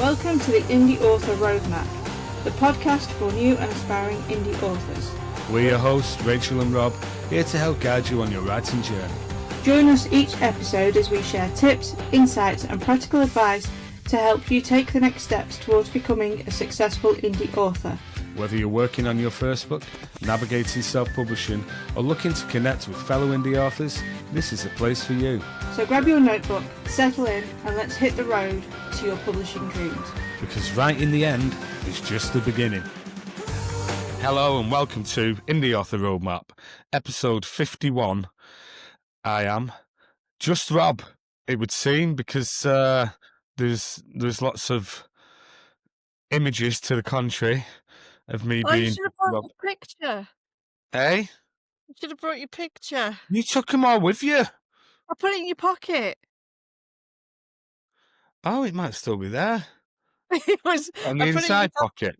Welcome to the Indie Author Roadmap, the podcast for new and aspiring indie authors. We're your hosts, Rachel and Rob, here to help guide you on your writing journey. Join us each episode as we share tips, insights and practical advice to help you take the next steps towards becoming a successful indie author. Whether you're working on your first book, navigating self-publishing, or looking to connect with fellow indie authors, this is the place for you. So grab your notebook, settle in, and let's hit the road to your publishing dreams. Because right in the end, it's just the beginning. Hello and welcome to Indie Author Roadmap, episode 51. I am just Rob, it would seem, because there's lots of images to the contrary of me being... You should have brought your picture. Eh? You should have brought your picture. You took them all with you. I put it in your pocket. Oh, it might still be there. It was On the inside pocket.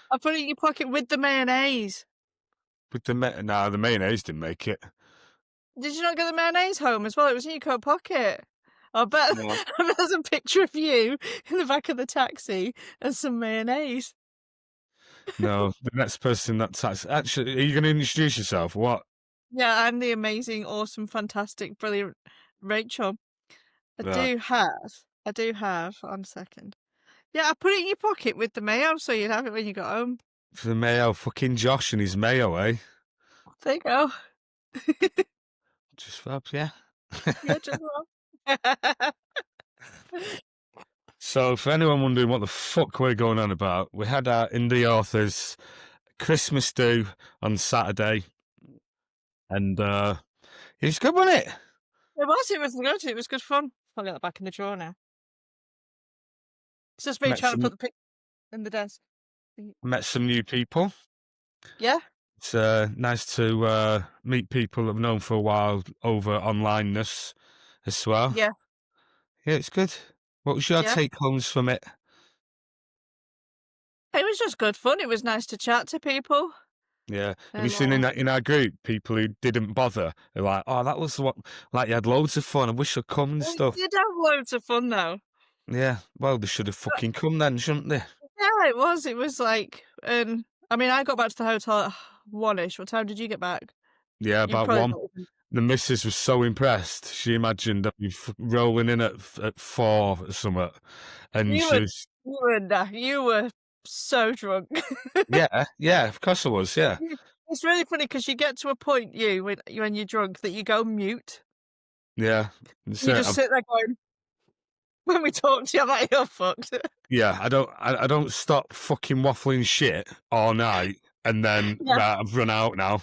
I put it in your pocket with the mayonnaise. With the the mayonnaise didn't make it. Did you not get the mayonnaise home as well? It was in your coat pocket. I bet No. there's a picture of you in the back of the taxi and some mayonnaise. No, the next person that's actually, are you going to introduce yourself? What? Yeah, I'm the amazing, awesome, fantastic, brilliant Rachel. I do have. One second. Yeah, I put it in your pocket with the mayo so you'd have it when you got home. For the mayo, fucking Josh and his mayo, eh? There you go. Just fab, yeah. Yeah, just well. So, for anyone wondering what the fuck we're going on about, we had our indie authors Christmas do on Saturday, and it was good, wasn't it? It was good. It was good fun. I'll get that back in the drawer now. It's just me Met trying some- to put the pic in the desk. Met some new people. Yeah? It's nice to meet people I've known for a while over onlineness as well. Yeah. Yeah, it's good. What was your Yeah. take-homes from it? It was just good fun. It was nice to chat to people. Yeah. Have you And, seen in our group people who didn't bother? They're like, oh, that was what, like, you had loads of fun. I wish I'd come and We stuff. did have loads of fun though. Yeah. Well, they should have fucking come then, shouldn't they? Yeah, it was. It was like, I mean, I got back to the hotel at 1-ish. What time did you get back? Yeah, You about probably one. not even- The missus was so impressed. She imagined that we rolling in at 4 or something. And You she were- was, You were so drunk. yeah, of course I was, yeah. It's really funny because you get to a point, when you're drunk, that you go mute. Yeah. You So, just sit there going, when we talk to you, I'm like, you're fucked. yeah, I don't stop fucking waffling shit all night and then Yeah. right, I've run out now.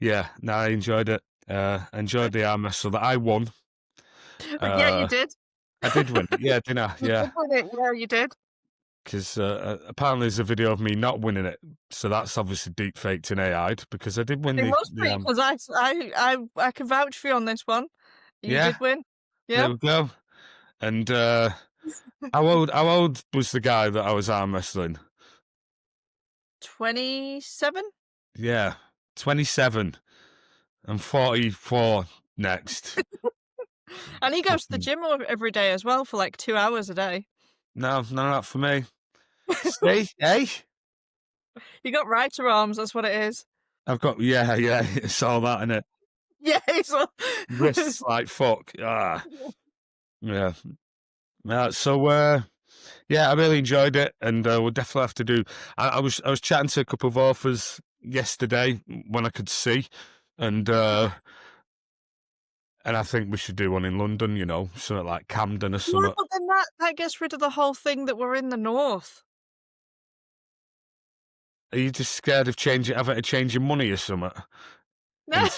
Yeah, no, I enjoyed it. Enjoyed the arm wrestle that I won. Yeah, you did. I did win. Yeah, didn't I? You Yeah, did win it. Yeah, you did. because apparently there's a video of me not winning it, so that's obviously deep faked and AI'd because I did win It the. must be because I can vouch for you on this one. You Yeah. did win. There Yeah. we go. And how old was the guy that I was arm wrestling? 27. Yeah, 27. I'm 44 next. And he goes to the gym every day as well for like 2 hours a day. No, not for me. See, hey, You got writer arms. That's what it is. I've got yeah, it's all that in it. Yeah. Wrists like fuck. Ah, yeah. So yeah, I really enjoyed it, and we'll definitely have to do. I was chatting to a couple of authors yesterday when I could see, and I think we should do one in London. You know, something like Camden or Yeah, something. but then that gets rid of the whole thing that we're in the north. Are you just scared of having to change your money or something No.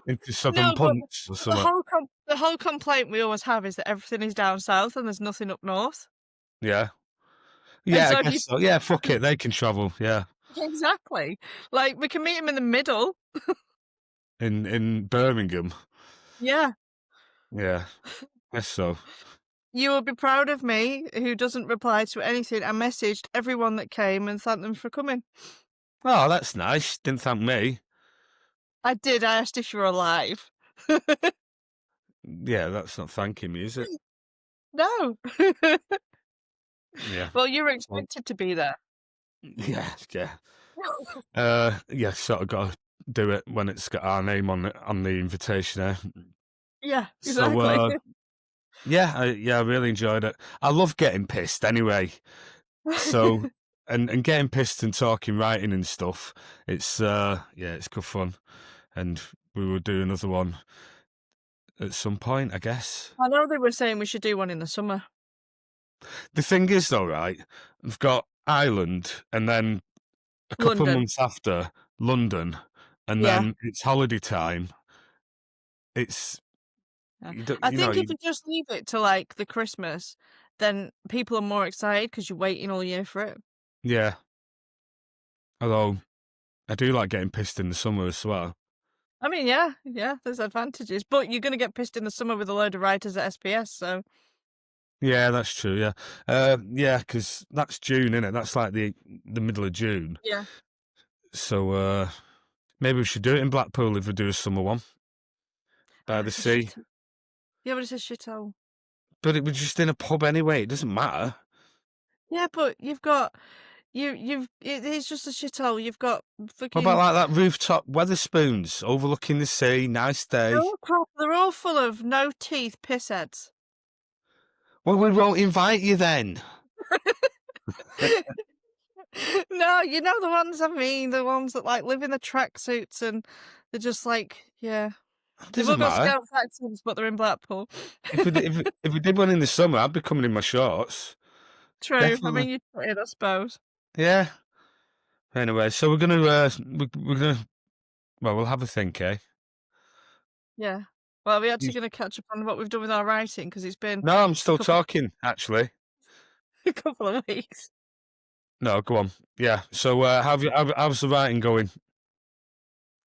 into southern No, but punts or The something? whole complaint we always have is that everything is down south and there's nothing up north. Yeah. Yeah, so I you- guess so. Yeah, fuck it. They can travel. Yeah, Exactly. Like we can meet him in the middle. in Birmingham. Yeah. Yeah, guess so. You will be proud of me, who doesn't reply to anything. I messaged everyone that came and thanked them for coming. Oh, that's nice. Didn't thank me. I did. I asked if you were alive. Yeah, that's not thanking me, is it? No. Yeah. Well, you were Well, expected to be there. yeah, yeah. Yeah, sort of got to do it when it's got our name on the invitation, eh? Yeah, So, exactly. yeah, I really enjoyed it. I love getting pissed anyway. So, and getting pissed and talking, writing and stuff. It's yeah, it's good fun. And we will do another one at some point, I guess. I know they were saying we should do one in the summer. The thing is, though, right? We've got Ireland, and then a couple of London. months after London, and Yeah. then it's holiday time. It's Yeah. you, don't, I you know, think if you just leave it to like the Christmas, then people are more excited because you're waiting all year for it. yeah. Although I do like getting pissed in the summer as well. I mean, yeah, yeah, there's advantages, but you're gonna get pissed in the summer with a load of writers at SPS, so Yeah, that's true. Yeah, yeah, because that's June, isn't it? That's like the middle of June. yeah. So maybe we should do it in Blackpool if we do a summer one by Oh, the it's a sea. shit. Yeah, but it's a shithole. But it was just in a pub anyway. It doesn't matter. Yeah, but you've got it's just a shithole. You've got What about fucking like that rooftop Weatherspoons overlooking the sea? Nice they're day. all they're all full of no teeth pissheads. Well, we won't invite you then. No, you know the ones I mean, the ones that like live in the tracksuits and they're just like, yeah. It They've all doesn't got matter. scout accents, but they're in Blackpool. If we did one in the summer, I'd be coming in my shorts. True. I Definitely. mean, you it, I suppose. Yeah. Anyway, so we're gonna well, we'll have a think, eh? Yeah. Well, are we You- actually going to catch up on what we've done with our writing? Because it's been No, I'm a still couple talking. Actually, a couple of weeks. no, go on. Yeah. So, how's the writing going?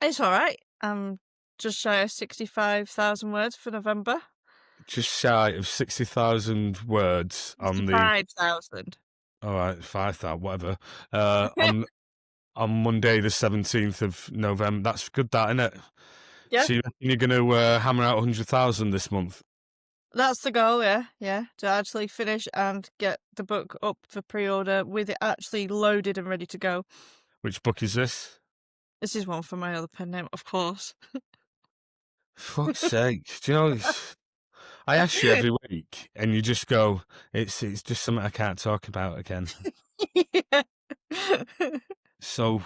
It's all right. I'm just shy of 65,000 words for November. Just shy of 60,000 words on the. 65,000. All right, 5,000, whatever. On Monday, the 17th of November. That's good, that, isn't it? Yeah, So you reckon you're going to hammer out 100,000 this month? that's the goal. Yeah, yeah. To actually finish and get the book up for pre-order with it actually loaded and ready to go. Which book is this? This is one for my other pen name, of course. Fuck's sake. Do you know, I ask you every week and you just go, it's just something I can't talk about again. Yeah. So,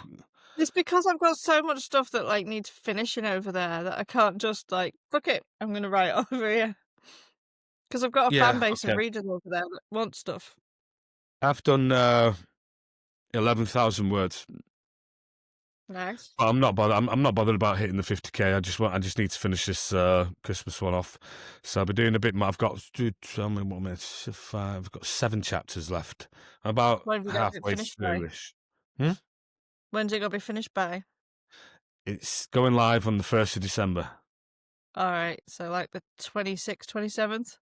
It's because I've got so much stuff that like needs finishing over there that I can't just like fuck it. I'm gonna write over here because I've got a fan yeah, base of okay. readers over there that want stuff. I've done 11,000 words. Nice. But I'm not bothered. I'm not bothered about hitting the 50k. I just need to finish this Christmas one off. So I'll be doing a bit more. I've got tell me what minutes. I've got 7 chapters left. I'm about When have you got it halfway finished by? through-ish. Hmm? When's it gonna be finished by? It's going live on the 1st of December. All right, so like the 26th, 27th.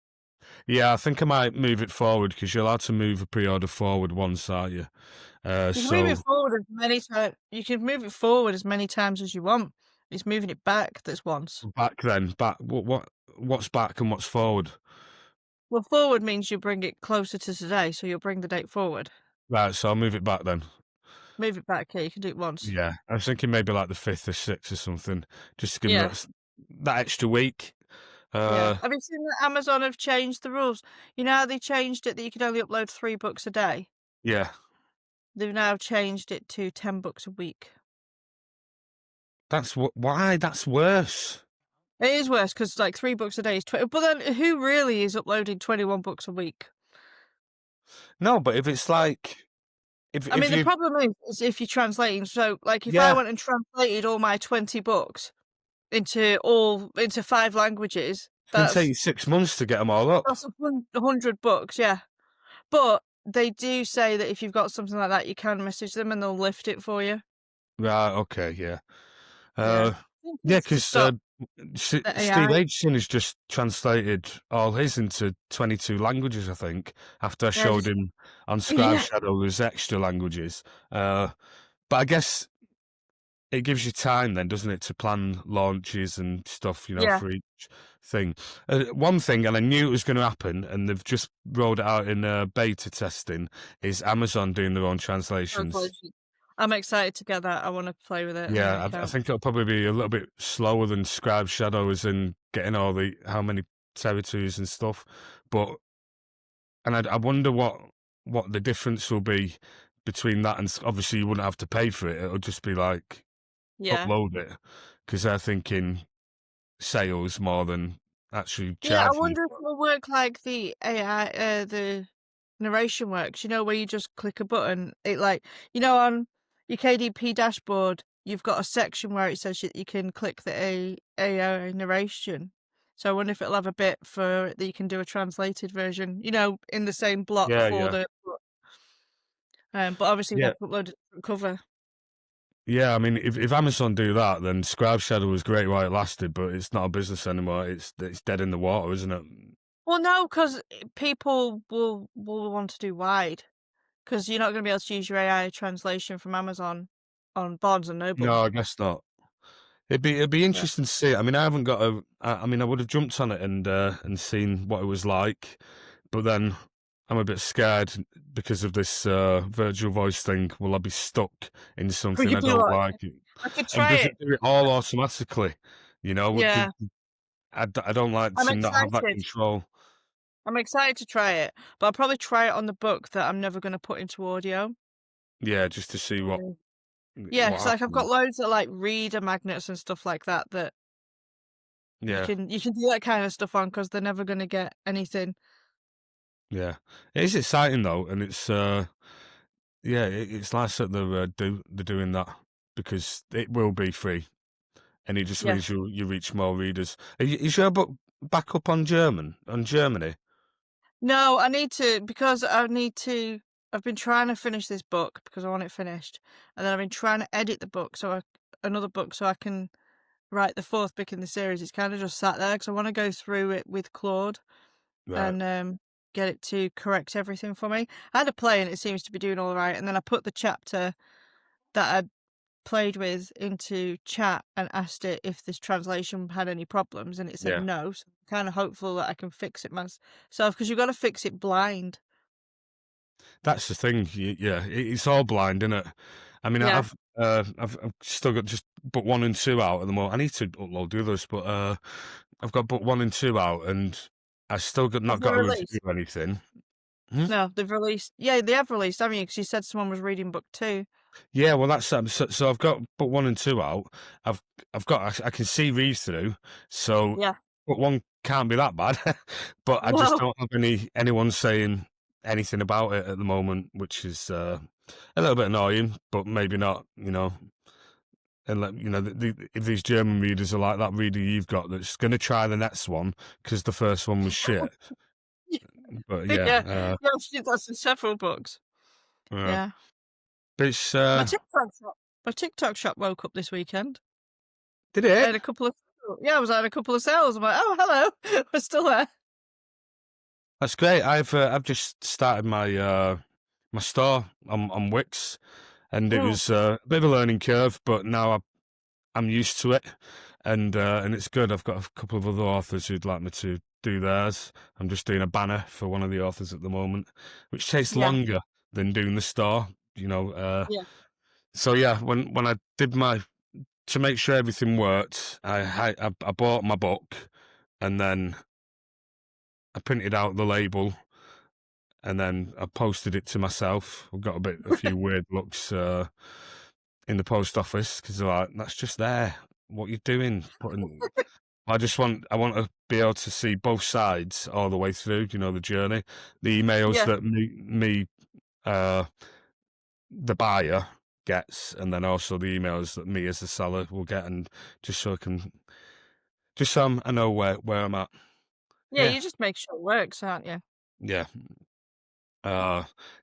Yeah, I think I might move it forward because you're allowed to move a pre-order forward once, aren't you? You can move So it forward as many times. You can move it forward as many times as you want. It's moving it back that's once. back. What's back and what's forward? Well, forward means you bring it closer to today, so you'll bring the date forward. Right, so I'll move it back then. Move it back. Yeah, you can do it once. Yeah, I was thinking maybe like the 5th or 6th or something, just to give me Yeah. that extra week. Yeah. Have you seen that Amazon have changed the rules? You know how they changed it that you could only upload 3 books a day? Yeah, They've now changed it to 10 books a week. why that's worse. It is worse because like 3 books a day is 20. But then who really is uploading 21 books a week? No, but if it's like I if mean, the you problem is if you're translating. So, like, if I yeah, went and translated all my 20 books into 5 languages, it's gonna take you 6 months to get them all up. that's 100 books, yeah. But they do say that if you've got something like that, you can message them and they'll lift it for you. Right, okay, yeah. Yeah. Uh, I think yeah, it's to because stop the Steve AI. Aitchison has just translated all his into 22 languages, I think, after I Yeah, showed him on Scribe yeah. Shadow there's extra languages. But I guess it gives you time then, doesn't it, to plan launches and stuff, Yeah. for each thing. One thing, and I knew it was going to happen, and they've just rolled it out in beta testing, is Amazon doing their own translations. Translation. I'm excited to get that. I wanna play with it on my Yeah, I account. think it'll probably be a little bit slower than Scribe Shadow as in getting all the how many territories and stuff. But I wonder what the difference will be between that and obviously you wouldn't have to pay for it. It'll just be like Yeah. upload it because they're thinking sales more than actually Yeah, I charging you wonder if for it. it'll work like the AI, the narration works, where you just click a button, on your KDP dashboard, you've got a section where it says you can click the AI narration. So I wonder if it'll have a bit for that you can do a translated version, in the same block Yeah, for yeah, the but obviously we'd yeah, have to upload a different cover. yeah. I mean, if Amazon do that, then Scribe Shadow was great while it lasted, but it's not a business anymore. It's dead in the water, isn't it? Well, no, 'cause people will want to do wide, because 'cause you're not gonna be able to use your AI translation from Amazon on Barnes& and Noble. No, I guess not. It'd be Yeah. interesting to see. I mean, I haven't got a. I mean, I would have jumped on it and seen what it was like, but then I'm a bit scared because of this virtual voice thing. Will I be stuck in Will something you I be don't like, like? "I could And try does it." it do it all automatically? Yeah. I don't like I'm to not have that excited. control. I'm excited to try it, but I'll probably try it on the book that I'm never gonna put into audio. Yeah, just to see what Mm. Yeah, what 'cause, I've got happens. loads of, reader magnets and stuff like that that you Yeah, can you can do that kind of stuff on, because 'cause they're never gonna get anything. yeah. It is exciting though, and it's yeah, it's nice that they're doing that because it will be free. And it just Yeah. means you reach more readers. Is your book back up on Germany? No, I need to, because I've been trying to finish this book because I want it finished, and then I've been trying to edit the book another book so I can write the fourth book in the series. It's kinda just sat there because I wanna go through it with Claude Right. and, get it to correct everything for me. I had a play and it seems to be doing all right, and then I put the chapter that I'd played with into chat and asked it if this translation had any problems, and it said Yeah. no, so I'm kinda hopeful that I can fix it myself, because you've gotta fix it blind. That's the thing. Yeah, it's all blind, isn't it? I mean, Yeah. I've still got just book one and two out at the moment. I need to upload the others, but I've got book one and two out, and I still Have not they got a review released? or anything. Hmm? No, they've released, yeah, they have released, haven't you? Because you said someone was reading book 2. Yeah, well, that's so I've got book one and two out. I've I've got I can see read through, so Yeah. book one can't be that bad. But I just No. don't have anyone saying anything about it at the moment, which is a little bit annoying, but maybe not. And if these German readers are like that reader you've got that's going to try the next one because the first one was shit. But Yeah. yeah, Yeah, she did that in several books. uh, Yeah. but it's My TikTok shop my TikTok shop woke up this weekend. did I it? had a couple of Yeah, I was at a couple of sales. I'm like, "Oh, hello." We're still there. That's great. I've just started my store on Wix, and it Mm, was a bit of a learning curve, but now I'm used to it, and it's good. I've got a couple of other authors who'd like me to do theirs. I'm just doing a banner for one of the authors at the moment, which takes yeah, longer than doing the store. yeah. So yeah, when I did my to make sure everything worked, I bought my book, and then I printed out the label and then I posted it to myself. I've got a few weird looks in the post office because they're like, "That's just there. What you doing?" Putting. I want to be able to see both sides all the way through. The journey, the emails Yeah. that uh, the buyer gets, and then also the emails that me as the seller will get, and just so I can, just so I know where I'm at. Yeah, Yeah, you just make sure it works, aren't you? yeah.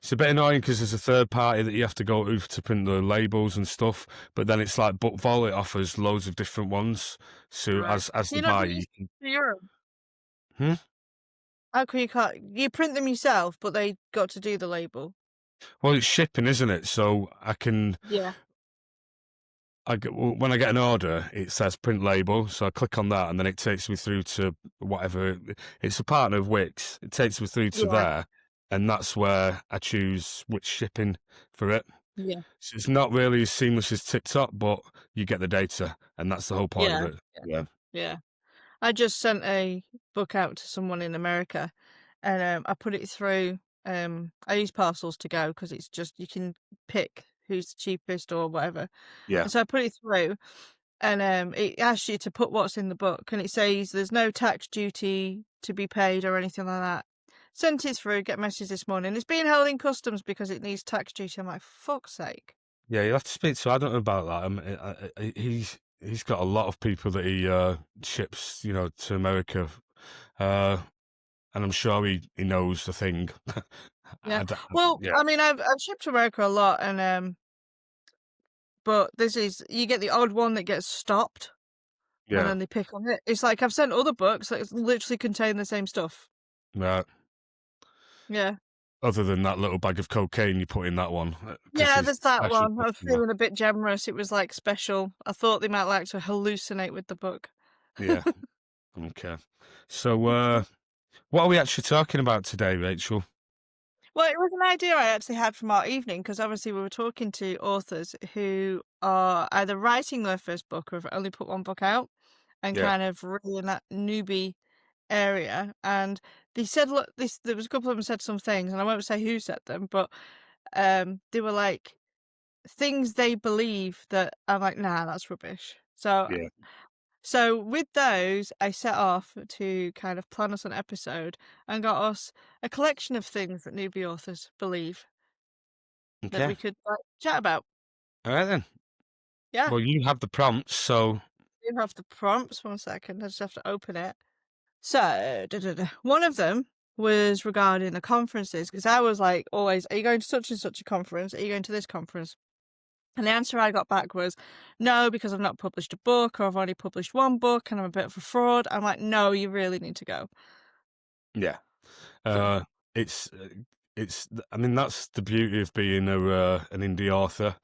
It's a bit annoying because there's a third party that you have to go to print the labels and stuff, but then it's like BookVault, it offers loads of different ones. So Right. as Can the you not buyer, do you this can, for your own? hmm? How come you can't you print them yourself, but they got to do the label? Well, it's shipping, isn't it? So I can Yeah. when I get an order, it says print label, so I click on that, and then it takes me through to whatever. It's a partner of Wix. It takes me through to Yeah, there, and that's where I choose which shipping for it. yeah, So it's not really as seamless as TikTok, but you get the data, and that's the whole point of yeah, it. yeah, Yeah, yeah. I just sent a book out to someone in America, and I put it through. I use Parcels to Go because it's just you can pick who's the cheapest or whatever. yeah, And so I put it through, and it asks you to put what's in the book, and it says there's no tax duty to be paid or anything like that. Sent it through, get a message this morning. It's being held in customs because it needs tax duty. I'm like, fuck's sake. yeah. You have to speak to Adam about that. He's got a lot of people that he ships, to America, uh, and I'm sure he knows the thing. Yeah. I d- Well, yeah, I mean, I've shipped to America a lot, and but this is you get the odd one that gets stopped, and yeah. then they pick on it. It's like I've sent other books that literally contain the same stuff. Right. Yeah. Other than that little bag of cocaine you put in that one, because Yeah, he's there's a that special one. I was customer. feeling a bit generous. It was like special. I thought they might like to hallucinate with the book. Yeah. Okay. So, what are we actually talking about today, Rachel? Well, it was an idea I actually had from our evening because obviously we were talking to authors who are either writing their first book or have only put one book out and Yeah. kind of really in that newbie area. And they said, look, this there was a couple of them said some things, and I won't say who said them, but they were like things they believe that I'm like, nah, that's rubbish. Yeah. So with those, I set off to kind of plan us an episode and got us a collection of things that newbie authors believe that Okay. we could chat about. All right then. Yeah, Well, you have the prompts, so we have the prompts. One second, I just have to open it. So, one of them was regarding the conferences because I was like, always, are you going to such and such a conference? Are you going to this conference? And the answer I got back was no, because I've not published a book or I've only published one book and I'm a bit of a fraud. I'm like, no, you really need to go. yeah. Uh, it's I mean, that's the beauty of being an indie author.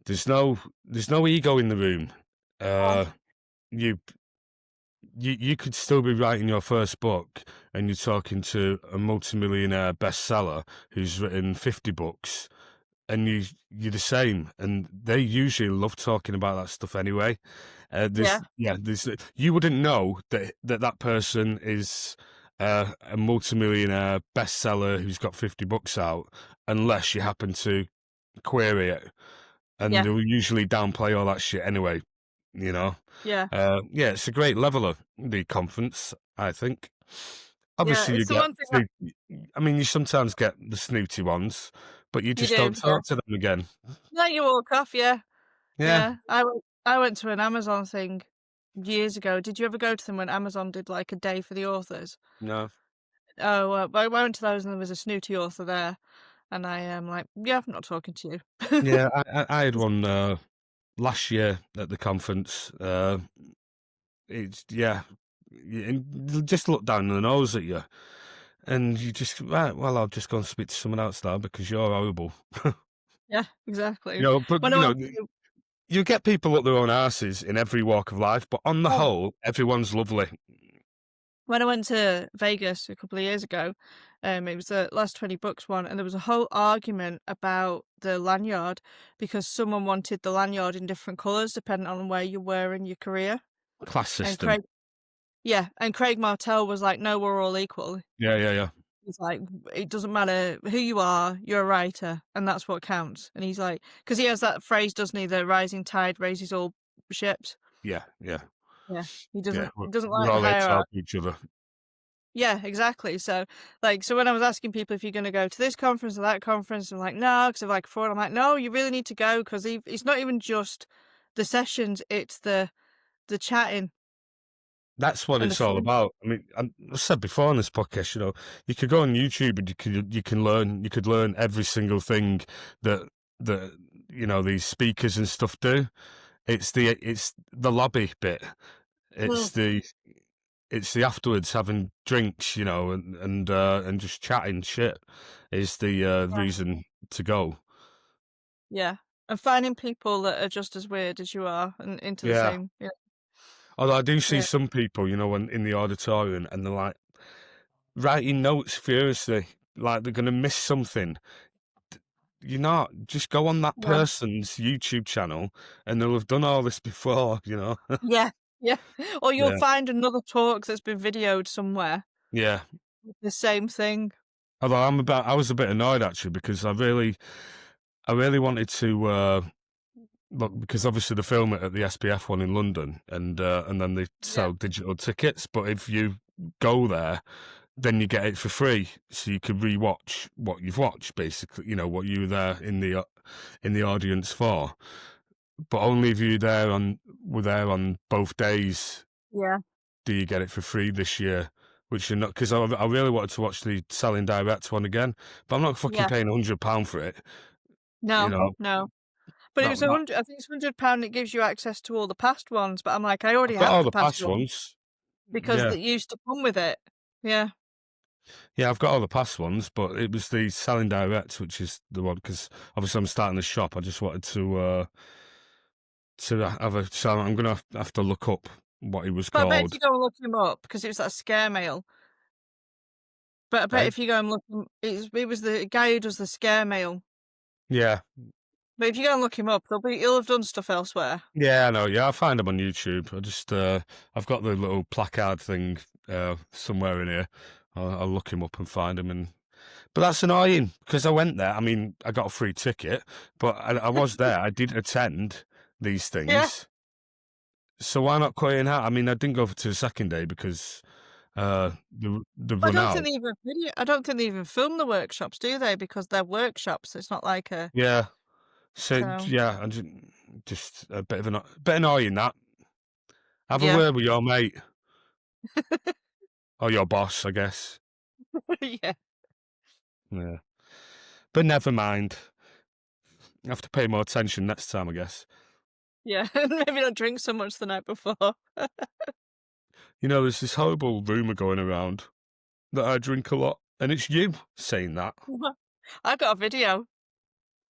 There's no ego in the room. Oh, Uh, you you could still be writing your first book, and you're talking to a multimillionaire bestseller who's written 50 books, and you're the same, and they usually love talking about that stuff anyway. yeah, There's you wouldn't know that person is a multimillionaire bestseller who's got 50 books out unless you happen to query it, and yeah, they'll usually downplay all that shit anyway. You know, yeah, yeah, it's a great leveler, the conference, I think. yeah. Obviously, you It's the get one thing that I mean, you sometimes get the snooty ones, but you you just do. don't Yeah. talk to them again. No, you walk off. Yeah, Yeah, yeah. I went to an Amazon thing years ago. Did you ever go to them when Amazon did like a day for the authors? no, Oh, I went to those and there was a snooty author there, and I am like, yeah, I'm not talking to you. yeah, I had one last year at the conference. It's yeah, and they'll just look down the nose at you, and you just right. Well, I'll just go and speak to someone else now because you're horrible. Yeah, exactly. But When I went you get people up their own asses in every walk of life, but on the to, whole, everyone's lovely. When I went to Vegas a couple of years ago, it was the last 20 books one, and there was a whole argument about the lanyard because someone wanted the lanyard in different colours depending on where you were in your career. Class And system. Craig, yeah, and Craig Martell was like, "No, we're all equal." Yeah, yeah, yeah, He's like, "It doesn't matter who you are, you're a writer, and that's what counts." And he's like, because he has that phrase, doesn't he? The rising tide raises all ships. yeah, yeah, Yeah, he yeah. doesn't. He doesn't We're like all here to hierarchy. help each other. Yeah, exactly. So when I was asking people if you're going to go to this conference or that conference, I'm like, no, because of like fraud. I'm like, no, you really need to go because it's not even just the sessions; it's the chatting That's what and the it's all food. about. I mean, I said before on this podcast, you could go on YouTube and you could learn every single thing that that these speakers and stuff do. It's the lobby bit. Mm, It's the afterwards having drinks, and just chatting shit is the yeah, reason to go. yeah. And finding people that are just as weird as you are and into the Yeah. same. Yeah. Although I do see Yeah. some people, when in the auditorium, and they're like writing notes furiously, like they're gonna miss something. You're not. Just go on that Yeah. person's YouTube channel, and they'll have done all this before. Yeah. Yeah. Or you'll Yeah. find another talk that's been videoed somewhere Yeah. with the same thing. Although I was a bit annoyed actually because I really wanted to look, because obviously they film it at the SPF one in London, and then they Yeah. sell digital tickets. But if you go there, then you get it for free, so you can rewatch what you've watched, basically. What you were there in the audience for. But only if were there on both days Yeah. do you get it for free this year. Which you're not, because I really wanted to watch the Selling Direct one again, but I'm not fucking Yeah. paying £100 for it. You No, know, no. But it not was that. 100, I think it's £100, it gives you access to all the past ones, but I'm like, I already I've got have all the the past past ones ones. because Yeah, that used to come with it. Yeah. yeah, I've got all the past ones, but it was the Selling Direct, which is the one, because obviously I'm starting the shop. I just wanted to have a. So I'm gonna have to look up what it was But I bet if called. you go and look him up, because it was that scare mail, but I bet Eh? if you go and look him it was the guy who does the scare mail. Yeah, But if you go and look him up, he'll have done stuff elsewhere. yeah, I know. Yeah, I find them on YouTube. I've got the little placard thing somewhere in here. I'll look him up and find him. But that's annoying because I went there. I mean, I got a free ticket, but I was there. I did attend these Yeah. things. So why not cut it in half? I mean, I didn't go to the second day because the I run don't out. think I don't think they even film the workshops, do they? Because they're workshops. It's not like a Yeah. So so yeah, I just a bit of bit annoying that. Have a yeah. word with your mate or your boss, I guess. Yeah. Yeah. But never mind. I have to pay more attention next time, I guess. Yeah. Maybe not drink so much the night before. There's this horrible rumour going around that I drink a lot, and it's you saying that. I got a video.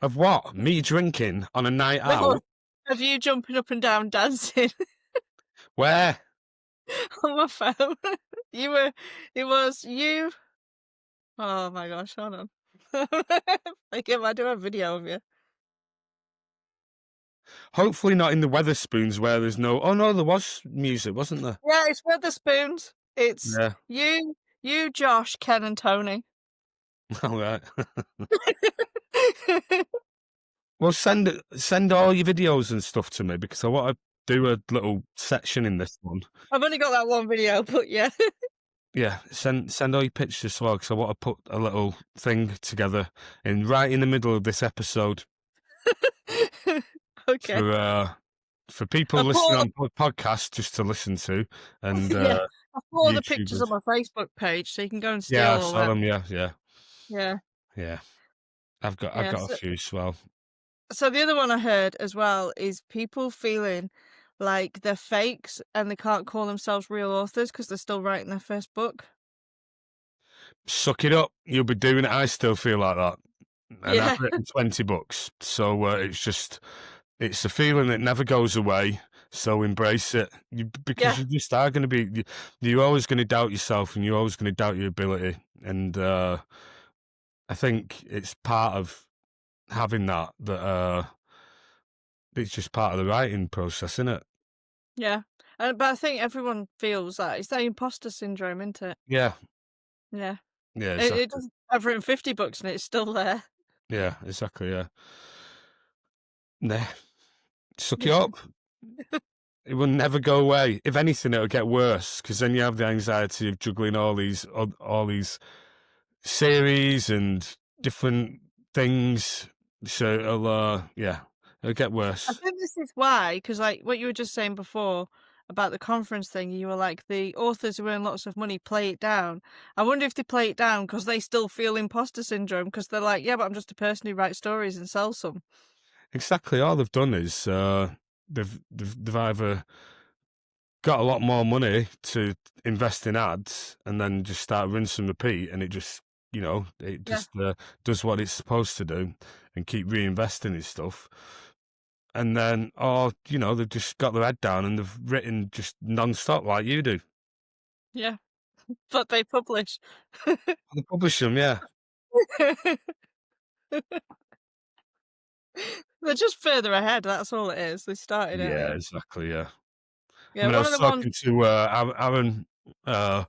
Of what? Me drinking on a night No, out? of you jumping up and down dancing Where? on my phone. You were it was you oh my gosh, hold on. Like, if I do a video of you. Hopefully not in the Weatherspoons where there's no. Oh no, there was music, wasn't there? Yeah, it's Wetherspoons. It's Yeah. you, Josh, Ken, and Tony. All right. Well, send all your videos and stuff to me because I want to do a little section in this one. I've only got that one video, but yeah. Yeah, send all your pictures as well because I want to put a little thing together right in the middle of this episode Okay. for people I'll put listening all the on podcasts just to listen to, and yeah, I'll put all the pictures YouTubers. on my Facebook page so you can go and steal Yeah, I all saw them. them. Yeah, yeah, Yeah. yeah. I've Yeah. got a few as well. So the other one I heard as well is people feeling like they're fakes and they can't call themselves real authors because they're still writing their first book. Suck it up. You'll be doing it. I still feel like that, and I've Yeah. written 20 books, so it's a feeling that never goes away. So embrace it, because Yeah. you just are going to be. You're always going to doubt yourself, and you're always going to doubt your ability. And I think it's part of having that. It's just part of the writing process, isn't it? Yeah. But I think everyone feels that. It's that imposter syndrome, isn't it? Yeah, Yeah. yeah, It exactly. doesn't I've written 50 books and it's still there. Yeah, exactly. Yeah, nah, suck it up. It will never go away. If anything, it'll get worse because then you have the anxiety of juggling all these series and different things. So it'll get I worse. think this is why, because like what you were just saying before about the conference thing, you were like, the authors who earn lots of money play it down. I wonder if they play it down because they still feel imposter syndrome because they're like, yeah, but I'm just a person who writes stories and sells some. Exactly. All they've done is they've either got a lot more money to invest in ads and then just start rinse and repeat, and it just Yeah. does what it's supposed to do, and keep reinvesting in stuff. And then, or, they've just got their head down and they've written just non-stop like you do. Yeah, but they publish. They publish them, yeah. They're just further ahead, that's all it is. They started Yeah, earlier. exactly, yeah. I Yeah, mean, I one of was the ones. talking to Aaron uh,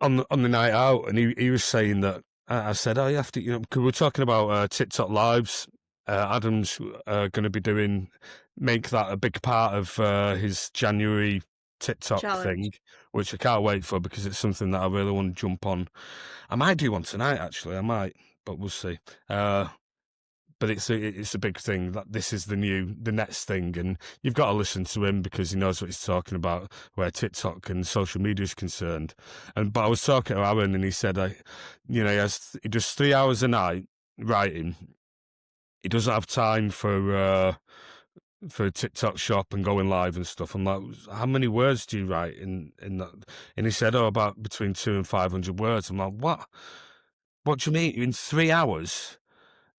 on the night out, and he was saying that I said, "Oh, you have to," because we're talking about TikTok lives. Adam's going to be make that a big part of his January TikTok Challenge. thing, which I can't wait for because it's something that I really want to jump on. I might do one tonight, actually. I might, but we'll see. But it's a big thing that this is the next thing, and you've got to listen to him because he knows what he's talking about where TikTok and social media is concerned. But I was talking to Aaron, and he said, he does 3 hours a night writing. He doesn't have time for a TikTok shop and going live and stuff. I'm like, how many words do you write in that? And he said, oh, about between 200 and 500 words. I'm like, what? What do you mean in 3 hours?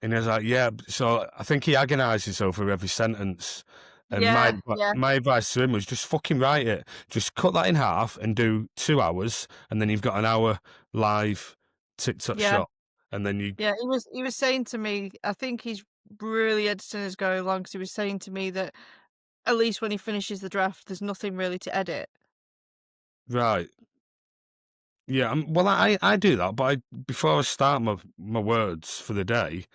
And he was like, yeah. So I think he agonises over every sentence. And Yeah, yeah, my advice to him was just fucking write it. Just cut that in half and do 2 hours, and then you've got an hour live TikTok yeah, shot, and then you yeah. He was saying to me, I think he's really editing as going along because he was saying to me that at least when he finishes the draft, there's nothing really to edit. right. Yeah, well, I do that, but before I start my words for the day,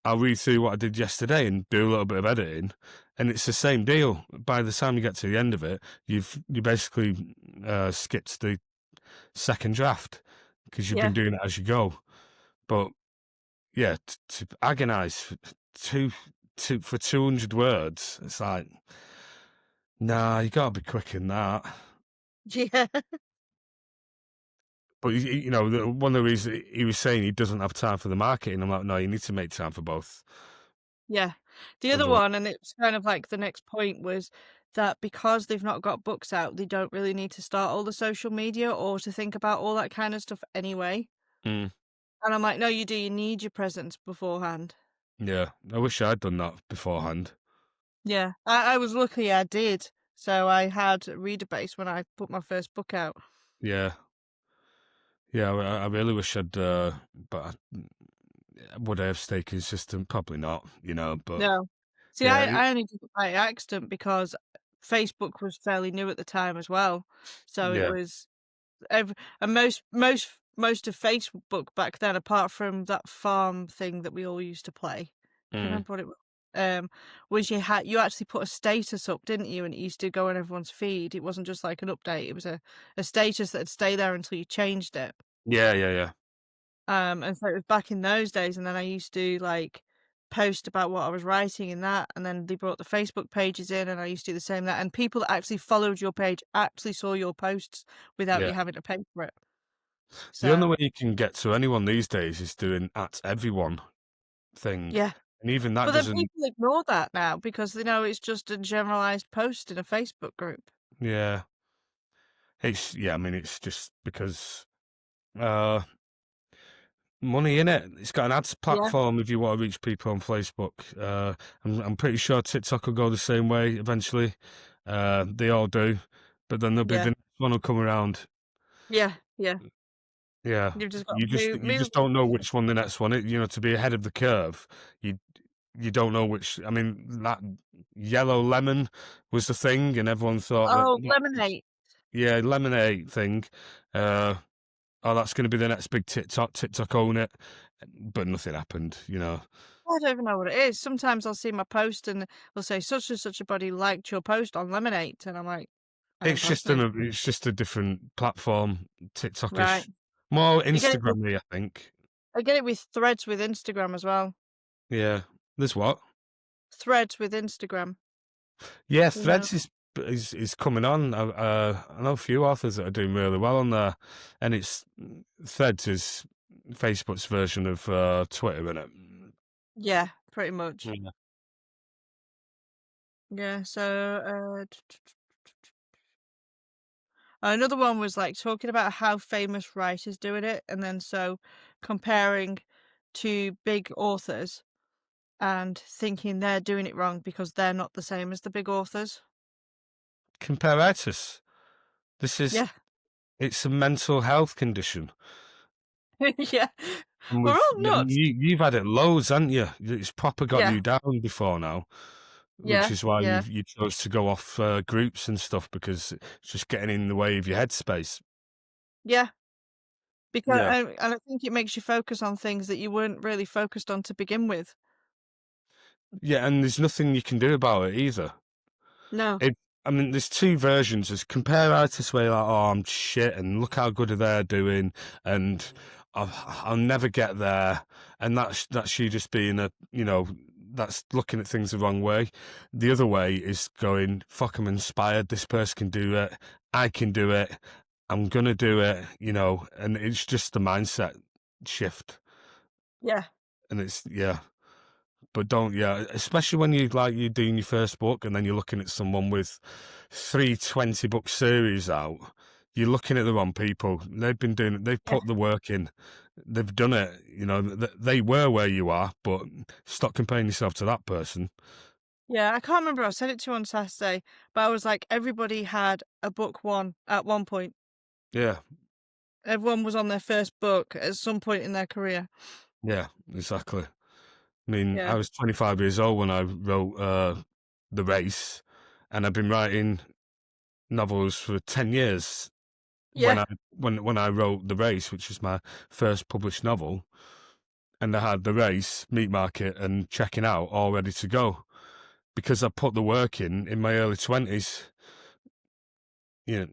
I'll read through what I did yesterday and do a little bit of editing, and it's the same deal. By the time you get to the end of it, you basically skipped the second draft because you've Yeah, been doing it as you go. But yeah, to agonise two, for 200 words, it's like, nah, you gotta be quick in that. yeah, But one of the reasons he was saying he doesn't have time for the marketing, I'm like, no, you need to make time for both. yeah. The other Otherwise, one, and it's kind of like the next point was that because they've not got books out, they don't really need to start all the social media or to think about all that kind of stuff anyway. mm, And I'm like, no, you do. You need your presence beforehand. yeah, I wish I'd done that beforehand. Yeah, I was lucky I did. So I had a reader base when I put my first book out. Yeah, yeah, I really wish but would I have stayed consistent? Probably not, but No. See, yeah, I only did it by accident because Facebook was fairly new at the time as well. So it yeah, was and most of Facebook back then, apart from that farm thing that we all used to play, can you mm, remember what it was? Was you actually put a status up, didn't you? And it used to go on everyone's feed. It wasn't just like an update. It was a status that'd stay there until you changed it. yeah, yeah, yeah, And so it was back in those days, and then I used to, like, post about what I was writing in that, and then they brought the Facebook pages in, and I used to do the same that, and people that actually followed your page actually saw your posts without yeah. you having to pay for it. The only So, way you can get to anyone these days is doing at everyone thing, yeah. and even that But then doesn't. people ignore that now because they know it's just a generalized post in a Facebook group. Yeah, I mean, it's just because uh, money in it. It's got an ads Yeah, platform if you want to reach people on Facebook. I'm pretty sure TikTok will go the same way eventually. They all do, but then there'll be yeah, the next one will come around. yeah, yeah. Yeah, You've just got you to just move you move just don't know which one the next one. To be ahead of the curve, you you don't know which. I mean, that yellow lemon was the thing, and everyone thought that. Oh, lemonade. Yeah, lemonade thing. Uh, oh, that's going to be the next big TikTok. TikTok own it, but nothing happened. I don't even know what it is. Sometimes I'll see my post and they'll say such and such a body liked your post on Lemonade, and I'm like, I didn't post this. It's just a different platform, Right. TikTokish, more You get it with Instagram-y, I think. I get it with Threads with Instagram as well. Yeah, there's what? Threads with Instagram, Yeah, you know? Threads is coming on. I know a few authors that are doing really well on there, and Threads is Facebook's version of Twitter, isn't it? Yeah, pretty much. Yeah. Yeah, so, another one was, like, talking about how famous writers doing it, and then so comparing to big authors. and thinking they're doing it wrong because they're not the same as the big authors. Comparitis. This is Yeah. it's a mental health condition. Yeah. And We're all nuts. you've had it loads, haven't you? It's proper got Yeah. you down before now, which Yeah. is why Yeah. you chose to go off groups and stuff because it's just getting in the way of your headspace. Yeah. Because Yeah, and I think it makes you focus on things that you weren't really focused on to begin with. yeah, and there's nothing you can do about it either. No. It, I mean, there's two versions. There's compare artists where you're like, oh, I'm shit, and look how good they're doing, and I'll never get there, and that's you just being that's looking at things the wrong way. The other way is going, fuck, I'm inspired. This person can do it. I can do it. I'm gonna do it. And it's just the mindset shift, Yeah. and it's yeah. But don't, yeah, especially when you're doing your first book and then you're looking at someone with 3 20-book series out. You're looking at the wrong people. They've been doing it. They've Yeah. put the work in. They've done it. They were where you are, but stop comparing yourself to that person. Yeah. I can't remember. I said it to you on Saturday, but I was like, everybody had a book one at one point. Yeah, Everyone was on their first book at some point in their career. yeah, exactly. I mean, I Yeah. was 25 years old when I wrote The Race, and I've been writing novels for 10 years. When Yeah. I wrote The Race, which was my first published novel, and I had The Race, Meat Market, and Checking Out all ready to go because I put the work in my early 20s, you know,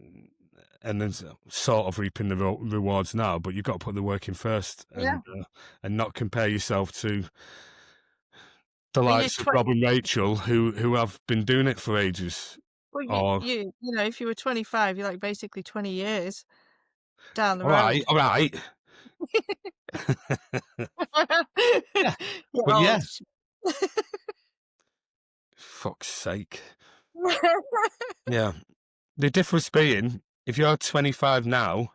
and then sort of reaping the rewards now. But you've got to put the work in first, Yeah. and not compare yourself to the And you're likes of Rob and Rachel who have been doing it for ages. well, Or you know, if you were 25, you're like basically 20 years down the all right, road. all right, yeah, You're but yeah, old. fuck's sake, yeah. The difference being, if you're 25 now,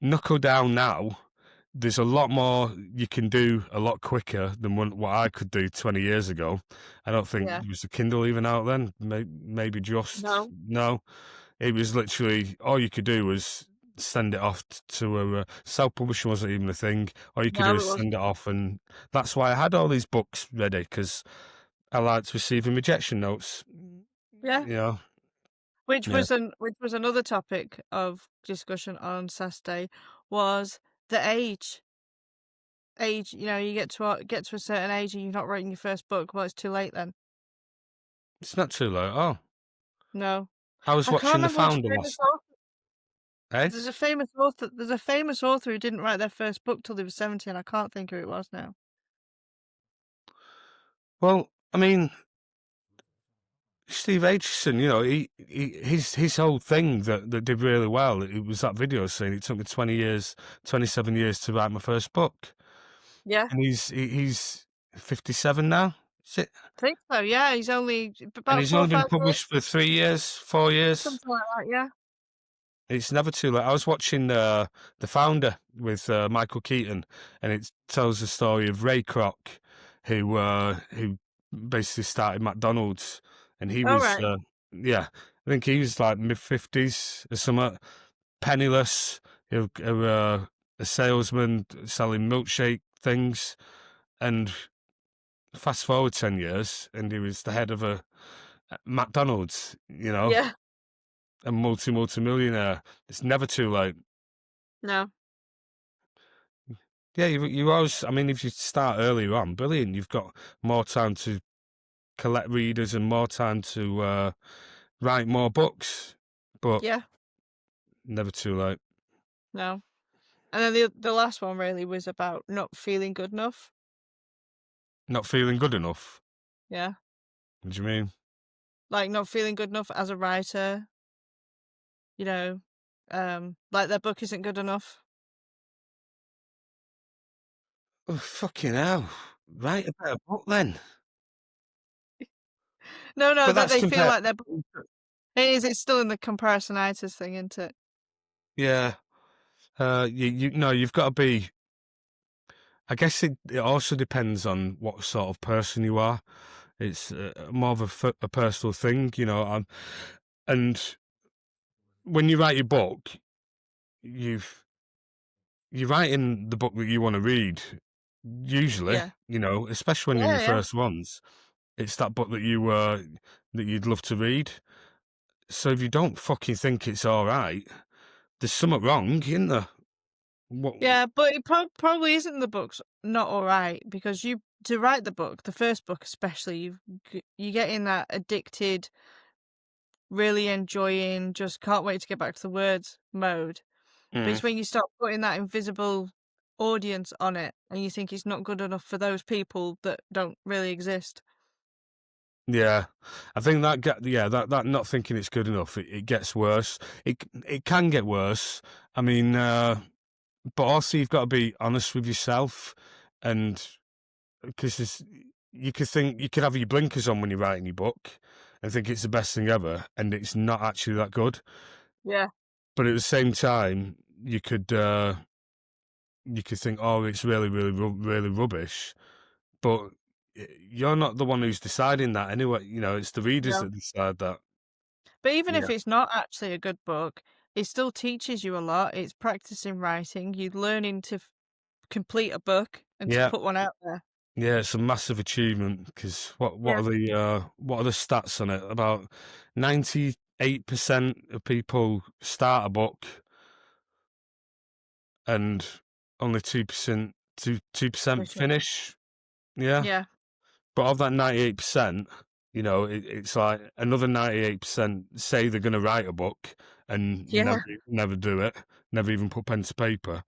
knuckle down now, there's a lot more you can do a lot quicker than what I could do 20 years ago. I don't think Yeah. there was a Kindle even out then. Maybe just No. no. It was literally all you could do was send it off to a self-publishing wasn't even a thing. All you could do No, is it send wasn't. it off, and that's why I had all these books ready because I liked receiving rejection notes. Yeah. You know, Which yeah. was another topic of discussion on Saturday was the age. Age, you know, you get to a certain age and you're not writing your first book. Well, it's too late then. It's not too late. Oh, No. I was I can't watching The remember which Founder famous last. author. Eh? There's a famous author who didn't write their first book till they were 70, and I can't think who it was now. Well, I mean, Steve Aitchison, his whole thing that did really well. It was that video saying it took me 20 years, 27 years to write my first book, Yeah. and he's 57 now. Is it? I think so, yeah. He's only And about he's 4 or only been 5 years, published for 3 years, 4 years. something like that, yeah. It's never too late. I was watching The Founder with Michael Keaton, and it tells the story of Ray Kroc, who basically started McDonald's, and he All was right. yeah, I think he was like mid-50s or something, penniless, a salesman selling milkshake things, and fast forward 10 years, and he was the head of a McDonald's, Yeah. a multi-millionaire. It's never too late. No. Yeah, you always. I mean, if you start earlier on, brilliant. You've got more time to collect readers and more time to write more books, but Yeah. never too late. No. And then the last one really was about not feeling good enough. Not feeling good enough. Yeah. What do you mean? Like not feeling good enough as a writer, you know, like their book isn't good enough. Oh, fucking hell! Write a better book then. No, no, But that that's they feel compared. like their book it's still in the comparisonitis thing, isn't it? Yeah. You know, you've got to be. I guess it also depends on what sort of person you are. It's more of a personal thing, you know. And when you write your book, you've you're writing the book that you want to read. Usually, Yeah. you know, especially when you're in Yeah, your yeah. first ones, it's that book that you'd love to read. So if you don't fucking think it's all right, there's something wrong, isn't there? What? Yeah, but it probably isn't the book's not alright because you to write the book, the first book especially, you get in that addicted, really enjoying, just can't wait to get back to the words mode. But Mm. it's when you start putting that invisible audience on it and you think it's not good enough for those people that don't really exist. Yeah, I think that not thinking it's good enough, it gets worse. It can get worse. I mean, but also you've got to be honest with yourself, and because you could have your blinkers on when you're writing your book, and think it's the best thing ever, and it's not actually that good. Yeah, But at the same time, you could think, oh, it's really, really rubbish. But you're not the one who's deciding that anyway. You know, it's the readers no. that decide that. But even if Yeah. it's not actually a good book, it still teaches you a lot. It's practicing writing. You're learning to complete a book and to Yeah, put one out there. yeah, it's a massive achievement because Yeah, what are the stats on it? About 98% of people start a book and only 2% finish it. finish. Yeah, Yeah, but of that 98%, you know, it's like another 98% say they're going to write a book and yeah, never do it, never even put pen to paper.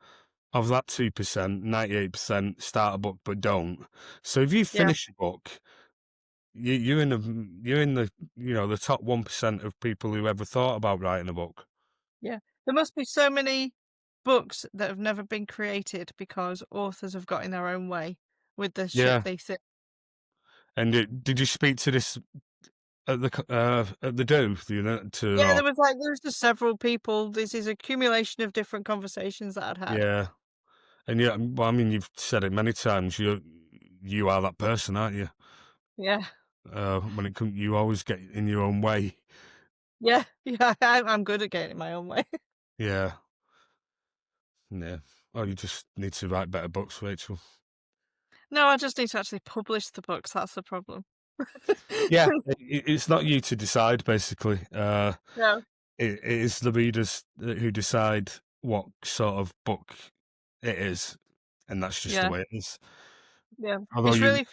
Of that 2%, 98% start a book but don't. So if you yeah, finish a book, you're in the you know the top 1% of people who ever thought about writing a book. yeah. There must be so many books that have never been created because authors have got in their own way with the shit Yeah, they say. and did you speak to this at the do to Yeah, there was just several people. This is accumulation of different conversations that I'd had. yeah, and yeah, well, I mean, you've said it many times. You are that person, aren't you? Yeah, When it comes, you always get in your own way. yeah, yeah. I'm good at getting in my own way. Yeah, yeah. Oh, you just need to write better books, Rachel. No, I just need to actually publish the books. That's the problem. Yeah, it's not you to decide, basically. No, It is the readers who decide what sort of book it is, and that's just the yeah. way it is. Yeah, Although it's you, really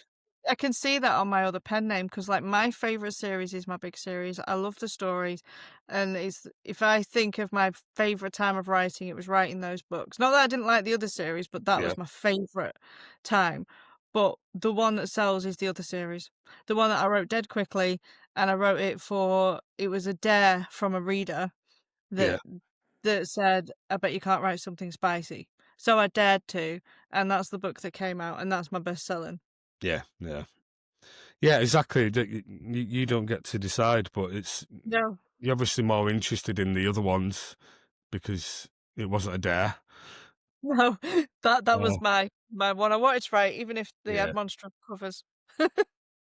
I can see that on my other pen name because, like, my favorite series is my big series. I love the stories, and it's if I think of my favorite time of writing, it was writing those books. Not that I didn't like the other series, but that yeah, was my favorite time. But the one that sells is the other series. The one that I wrote dead quickly, and I wrote it for it was a dare from a reader yeah, that said, "I bet you can't write something spicy." So I dared to, and that's the book that came out, and that's my best selling. yeah, yeah, yeah, exactly. You don't get to decide, but it's No. you're obviously more interested in the other ones because it wasn't a dare. No, that was Oh, my one I wanted to write, even if they had yeah, monster covers.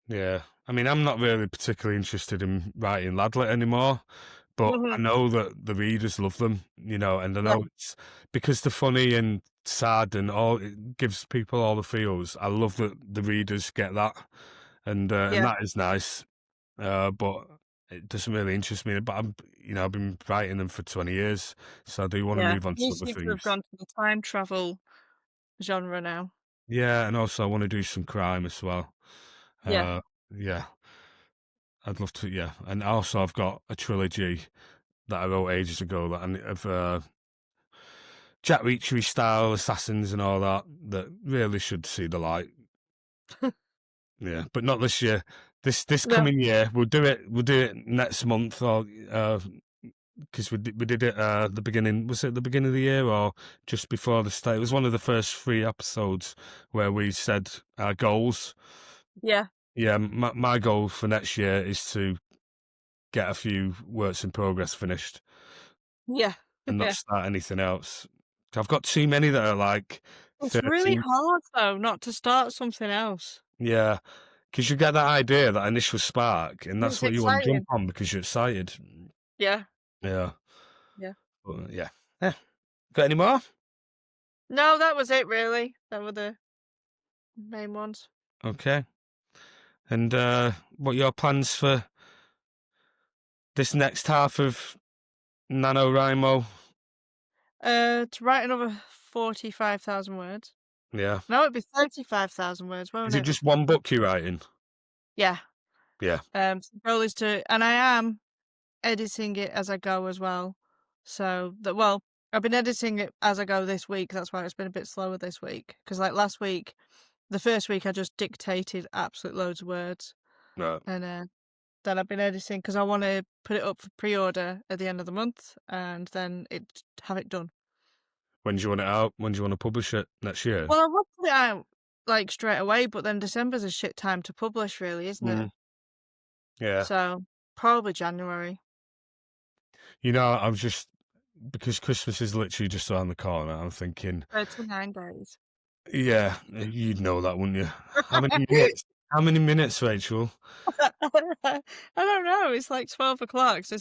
yeah. I mean, I'm not really particularly interested in writing Ladlet anymore, but I Mhm. know that the readers love them, you know, and I Yeah, know it's because they're funny and sad and all it gives people all the feels. I love that the readers get that, and yeah, that is nice. But it doesn't really interest me. But I've been writing them for 20 years, so I do want to yeah. move on to You other seem to have things. gone to the time travel genre now. Yeah, and also I want to do some crime as well. Yeah. Uh, yeah, I'd love to. Yeah, and also I've got a trilogy that I wrote ages ago of Jack Reachery style assassins and all that that really should see the light. Yeah, but not this year. This No. coming year we'll do it. We'll do it next month or because we did it the beginning. Was it the beginning of the year or just before the start? It was one of the first 3 episodes where we said our goals. Yeah, Yeah, my goal for next year is to get a few works in progress finished yeah, and not yeah, start anything else. I've got too many that are like It's really 13th. hard though not to start something else. Yeah, because you get that idea, that initial spark, and that's It's what you want to jump exciting. on because you're excited. Yeah, Yeah. yeah. But, yeah. Yeah. Got any more? No, that was it really. That were the main ones. Okay. And what are your plans for this next half of NaNoWriMo? To write another 45,000 words. Yeah. No, it'd be 35,000 words, Is won't it it? just one book you're writing? Yeah. Yeah. So the goal is to, and I am editing it as I go as well. So that, well, I've been editing it as I go this week. That's why it's been a bit slower this week. Because like last week, the first week I just dictated absolute loads of words, Right. and then I've been editing because I want to put it up for pre-order at the end of the month, and then have it done. When do you want it out? When do you want to publish it? Next year? Well, I would put it out like straight away, but then December's a shit time to publish, really, isn't it? Mm, yeah. So probably January. You know, I'm just, because Christmas is literally just around the corner, I'm thinking, 39 days. yeah, you'd know that, wouldn't you? How many minutes? How many minutes, Rachel? I don't know. It's like 12 o'clock. So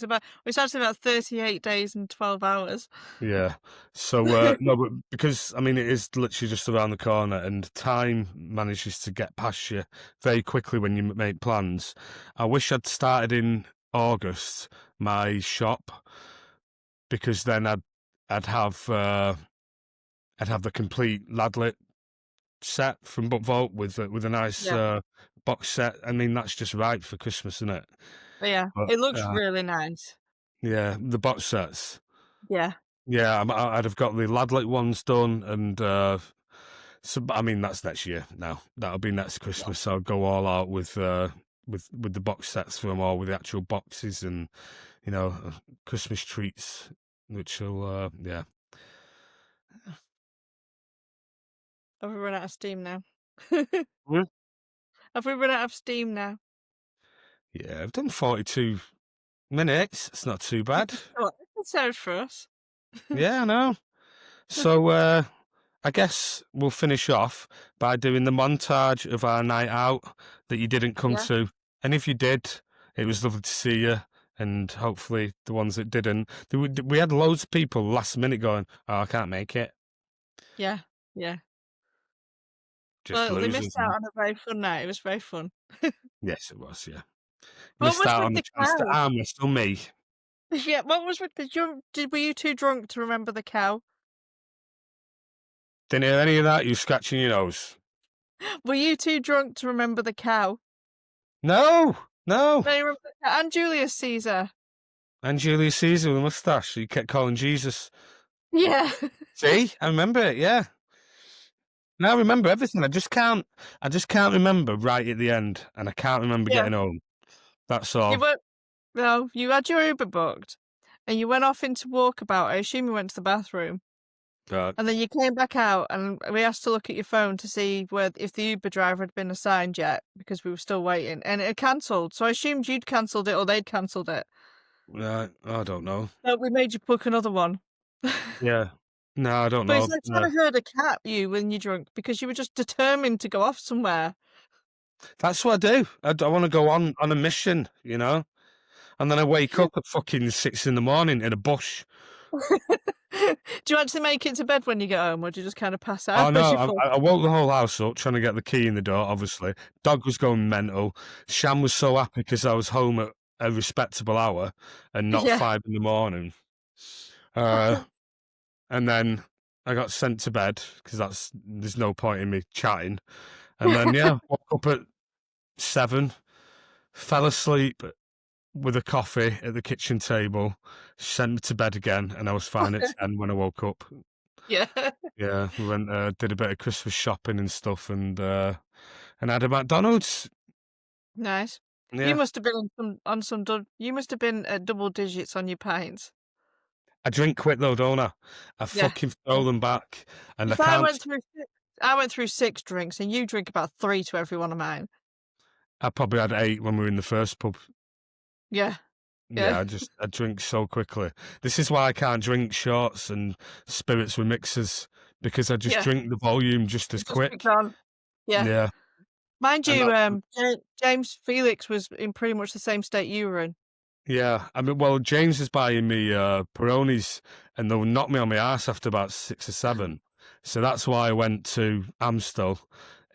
it's actually about 38 days and 12 hours. Yeah. So, no, but because, I mean, it is literally just around the corner and time manages to get past you very quickly when you make plans. I wish I'd started in August my shop, because then I'd have the complete Ladlet set from Book Vault with a nice Yeah. box set. I mean, that's just right for Christmas, isn't it? But yeah, But, it looks really nice. yeah, the box sets. Yeah. Yeah, I'd have got the Ladlet ones done, and so I mean that's next year now. That'll be next Christmas. So I'll go all out with the box sets for them all, with the actual boxes and Christmas treats, which will yeah. Have we run out of steam now? Hmm? Have we run out of steam now? Yeah, I've done 42 minutes. It's not too bad. What episode for us? Yeah, I know. So I guess we'll finish off by doing the montage of our night out that you didn't come Yeah. to. And if you did, it was lovely to see you. And hopefully the ones that didn't. We had loads of people last minute going, "Oh, I can't make it." Yeah. Yeah. Just Well, they losers. missed out on a very fun night. It was very fun. Yes, it was, yeah. What Missed was out with on the the chance to cow? arm wrestle me. Yeah, what was with were you too drunk to remember the cow? Didn't hear any of that, you scratching your nose. Were you too drunk to remember the cow? No, no. No, you remember the cow? And Julius Caesar. And Julius Caesar with a moustache, he kept calling Jesus. Yeah. See, I remember it, yeah. Now I remember everything. I just can't remember right at the end, and I can't remember Yeah. getting home. That's all. You had your Uber booked and you went off into walkabout. I assume you went to the bathroom. Right. And then you came back out and we asked to look at your phone to see if the Uber driver had been assigned yet, because we were still waiting, and it had cancelled. So I assumed you'd cancelled it or they'd cancelled it. Right. I don't know. So we made you book another one. Yeah. No, I don't But know. it's like trying to herd a cat, when you're drunk, because you were just determined to go off somewhere. That's what I do. I want to go on a mission, and then I wake up at fucking 6 in the morning in a bush. Do you actually make it to bed when you get home, or do you just kind of pass Oh out? no! I woke the whole house up trying to get the key in the door. Obviously, dog was going mental. Sham was so happy because I was home at a respectable hour and not Yeah. 5 in the morning. And then I got sent to bed because there's no point in me chatting. And then woke up at 7, fell asleep with a coffee at the kitchen table, sent me to bed again, and I was fine at 10 when I woke up. Yeah. Yeah, we went did a bit of Christmas shopping and stuff, and had a McDonald's. Nice. Yeah, You must have been you must have been at double digits on your pints. I drink quick though, don't I? I Yeah. fucking throw them back, and If I went through 6 drinks, and you drink about 3 to every one of mine. I probably had 8 when we were in the first pub. Yeah. Yeah, I drink so quickly. This is why I can't drink shots and spirits with mixers, because I just Yeah. drink the volume just as It just kicked quick. on. Yeah. Yeah, Mind and you, that, James Felix was in pretty much the same state you were in. yeah. I mean, well, James is buying me Peronis, and they'll knock me on my ass after about 6 or 7. So that's why I went to Amstel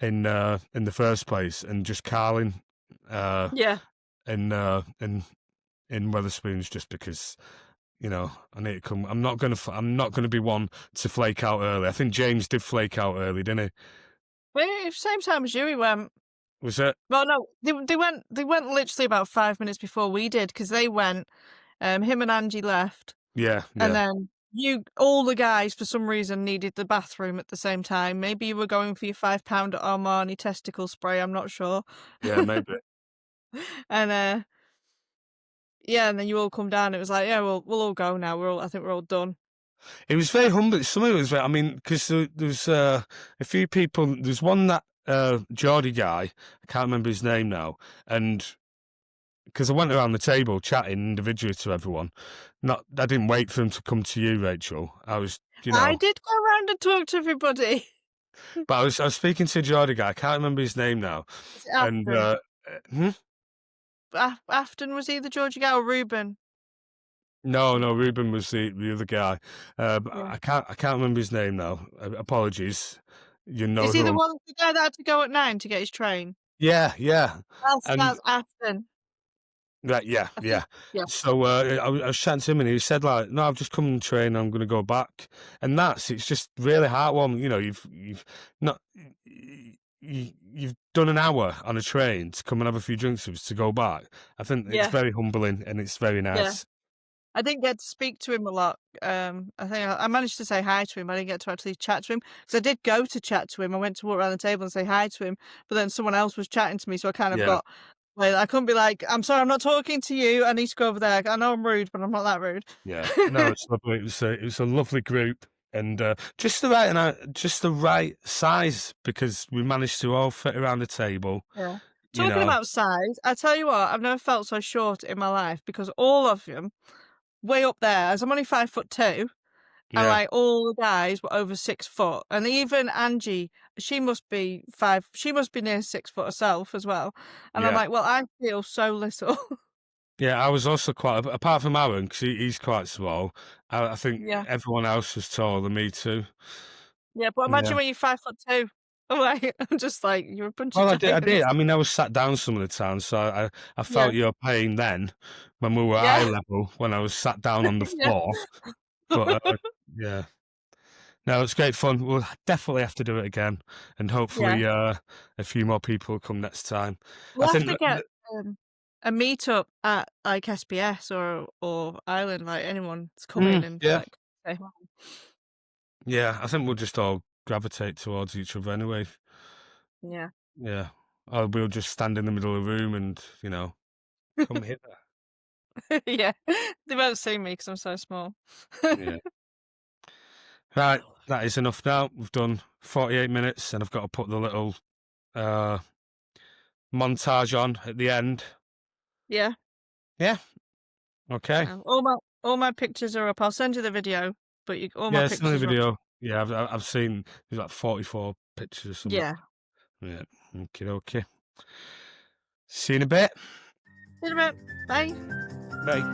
in the first place, and just Carling uh, Yeah. in in Weatherspoons, just because I need to come. I'm not gonna be one to flake out early. I think James did flake out early, didn't he? Well, same time as you, he went. Was it? Well, no, they went literally about 5 minutes before we did because they went. Him and Angie left, Yeah, and yeah, then all the guys for some reason needed the bathroom at the same time. Maybe you were going for your £5 Armani testicle spray. I'm not sure. yeah, maybe. And yeah, and then you all come down. It was like, yeah, we'll all go now. I think we're all done. It was very humble. Some of it was very, I mean, because there's a few people. There's one that Geordie guy. I can't remember his name now. And because I went around the table chatting individually to everyone. I didn't wait for him to come to you, Rachel. I was, I did go around and talk to everybody. but I was speaking to a Geordie guy. I can't remember his name now. Was it And Afton? hmm? Afton was either Georgie Guy or Ruben. No, Ruben was the other guy. But Yeah. I can't remember his name now. Apologies. You know Is he who I'm. the guy that had to go at 9 to get his train? Yeah, yeah. And That's Afton. that, yeah, I think. yeah. Yeah. So I was chatting to him, and he said like, "No, I've just come on train. I'm going to go back." And it's just really heartwarming. You've not you've done an hour on a train to come and have a few drinks with us to go back. I think it's Yeah. very humbling and it's very Yeah. nice. I didn't get to speak to him a lot. I think I managed to say hi to him. I didn't get to actually chat to him because I did go to chat to him. I went to walk around the table and say hi to him, but then someone else was chatting to me, so I kind of Yeah, got like I couldn't be like, "I'm sorry, I'm not talking to you. I need to go over there." I know I'm rude, but I'm not that rude. yeah. No, it's lovely. It was a lovely group. And just the right size because we managed to all fit around the table. Yeah. You Talking know, about size, I tell you what, I've never felt so short in my life because all of them way up there, as I'm only 5'2", and yeah, like all the guys were over 6 foot, and even Angie, she must be near 6 foot herself as well. And I'm yeah. like, well, I feel so little. Yeah, I was also quite, apart from Aaron, because he's quite small. I think Yeah, everyone else was taller than me too. yeah, but Yeah. imagine when you're 5'2". I'm like, I'm just like, you're a bunch of Well, I did. giants. I mean, I was sat down some of the time, so I Yeah, felt your pain then when we were eye yeah, level, when I was sat down on the yeah, floor. But yeah, no, it's great fun. We'll definitely have to do it again, and yeah. hopefully a few more people will come next time. I We'll have think to get a meetup at like SBS or Ireland, like anyone that's coming and yeah, like say hi. yeah, I think we'll just all gravitate towards each other anyway. Yeah. Yeah, or we'll just stand in the middle of the room and come here. Yeah. They won't see me because 'cause I'm so small. Yeah. Right, that is enough now. We've done 48 minutes and I've got to put the little uh, montage on at the end. Yeah. Yeah, okay. All my pictures are up. I'll send you the video, but all my Yeah, it's another pictures are up. video. Yeah, I've seen there's like 44 pictures or something. Yeah. Yeah, okay. See you in a bit. See you in a bit. Bye. Bye.